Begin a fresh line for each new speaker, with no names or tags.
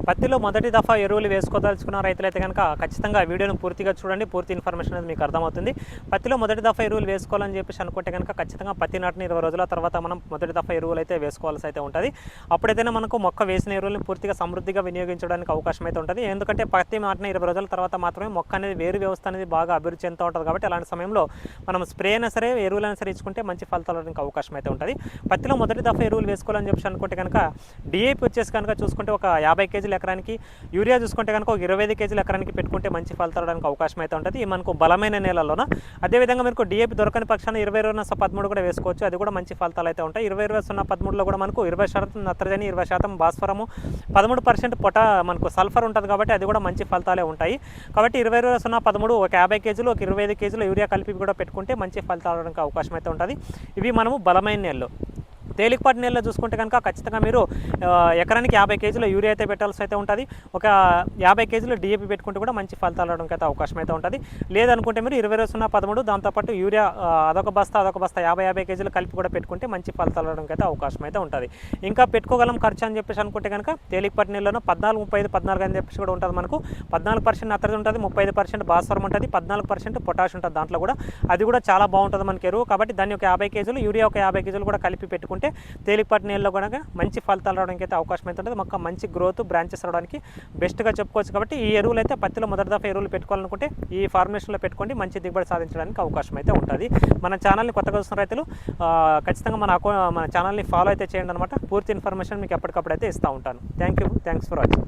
పత్తిలో మొదటి దఫా ఎరువులు వేసుకోదలుచుకున్న రైతులైతే కనుక ఖచ్చితంగా వీడియోను పూర్తిగా చూడండి. పూర్తి ఇన్ఫర్మేషన్ అనేది మీకు అర్థమవుతుంది. పత్తిలో మొదటి దఫా ఎరువులు వేసుకోవాలని చెప్పేసి అనుకుంటే కనుక ఖచ్చితంగా పత్తి నాటిన 20 రోజుల తర్వాత మనం మొదటి దఫా ఎరువులు అయితే వేసుకోవాల్సి అయితే ఉంటుంది. అప్పుడైతేనే మనకు మొక్క వేసిన ఎరువులను పూర్తిగా సమృద్ధిగా వినియోగించడానికి అవకాశం అయితే ఉంటుంది. ఎందుకంటే పత్తి నాటిన 20 రోజుల తర్వాత మాత్రమే మొక్క అనేది వేరు వ్యవస్థ అనేది బాగా అభివృద్ధి చెందుతూ ఉంటుంది. కాబట్టి అలాంటి సమయంలో మనం స్ప్రే అయినా సరే ఎరువులైనా సరే ఇచ్చుకుంటే మంచి ఫలితాలు రావడానికి అవకాశం అయితే ఉంటుంది. పత్తిలో మొదటి దఫా ఎరువులు వేసుకోవాలని చెప్పేసి అనుకుంటే కనుక డిఏపి వచ్చేసి కనుక చూసుకుంటే ఒక 50 కేజీలు ఎకరానికి, యూరియా చూసుకుంటే కనుక ఒక 25 కేజీలు ఎకరానికి పెట్టుకుంటే మంచి ఫలితాలు రావడానికి అవకాశం అయితే ఉంటుంది. మనకు బలమైన నేలల్లోన అదేవిధంగా మీకు డిఏపి దొరకని పక్షాన 20-20-13 కూడా వేసుకోవచ్చు. అది కూడా మంచి ఫలితాలు అయితే ఉంటాయి. 20-20-13లో కూడా మనకు 20% నత్రజని, 20% భాస్వరము, 13% మనకు సల్ఫర్ ఉంటుంది కాబట్టి అది కూడా మంచి ఫలితాలే ఉంటాయి. కాబట్టి 20-20-13 ఒక 50 కేజీలు, ఒక 25 కేజీలు యూరియా కలిపి కూడా పెట్టుకుంటే మంచి ఫలితాలు రావడానికి అవకాశం అయితే ఉంటుంది. ఇవి మనము బలమైన నేలలో. తేలికపాటి నేలలో చూసుకుంటే కనుక ఖచ్చితంగా మీరు ఎకరానికి 50 కేజీల యూరియా అయితే పెట్టాల్సి అయితే ఉంటుంది. ఒక 50 కేజీలు డిఏపి పెట్టుకుంటే కూడా మంచి ఫలితాలు రావడానికి అయితే అవకాశం అయితే ఉంటుంది. లేదనుకుంటే మీరు 20-0-13 దాంతోపాటు యూరియా అదొక బస్తా 50 కేజీలు కలిపి కూడా పెట్టుకుంటే మంచి ఫలితాలు రావడానికి అయితే అవకాశం అయితే ఉంటుంది. ఇంకా పెట్టుకోగలం ఖర్చు అని చెప్పేసి అనుకుంటే కనుక తేలికపాటి నేలలో 14-35-14 అని చెప్పేసి కూడా ఉంటుంది. మనకు 14% నత్రజని ఉంటుంది, 35% భాస్వరం ఉంటుంది, 14% పొటాష్ ఉంటుంది దాంట్లో కూడా. అది కూడా చాలా బాగుంటుంది మనకి ఎరువు. కాబట్టి దాన్ని ఒక 50 కేజీలు, యూరియా ఒక 50 కేజీలు కూడా కలిపి పెట్టుకుంటే తేలికపాటి నేలలో కూడా మంచి ఫలితాలు రావడానికి అయితే అవకాశం అయితే ఉంటుంది. మొక్క మంచి గ్రోత్, బ్రాంచెస్ రావడానికి బెస్ట్గా చెప్పుకోవచ్చు. కాబట్టి ఈ ఎరువులు అయితే పత్తిలో మొదటి దఫా ఎరువులు పెట్టుకోవాలనుకుంటే ఈ ఫార్మేషన్లో పెట్టుకోండి, మంచి దిగుబడి సాధించడానికి అవకాశం అయితే ఉంటుంది. మన ఛానల్ని కొత్తగా చూస్తున్న రైతులు ఖచ్చితంగా మన ఛానల్ని ఫాలో అయితే చేయండి అనమాట. పూర్తి ఇన్ఫర్మేషన్ మీకు ఎప్పటికప్పుడు అయితే ఇస్తూ ఉంటాను. Thanks for watching.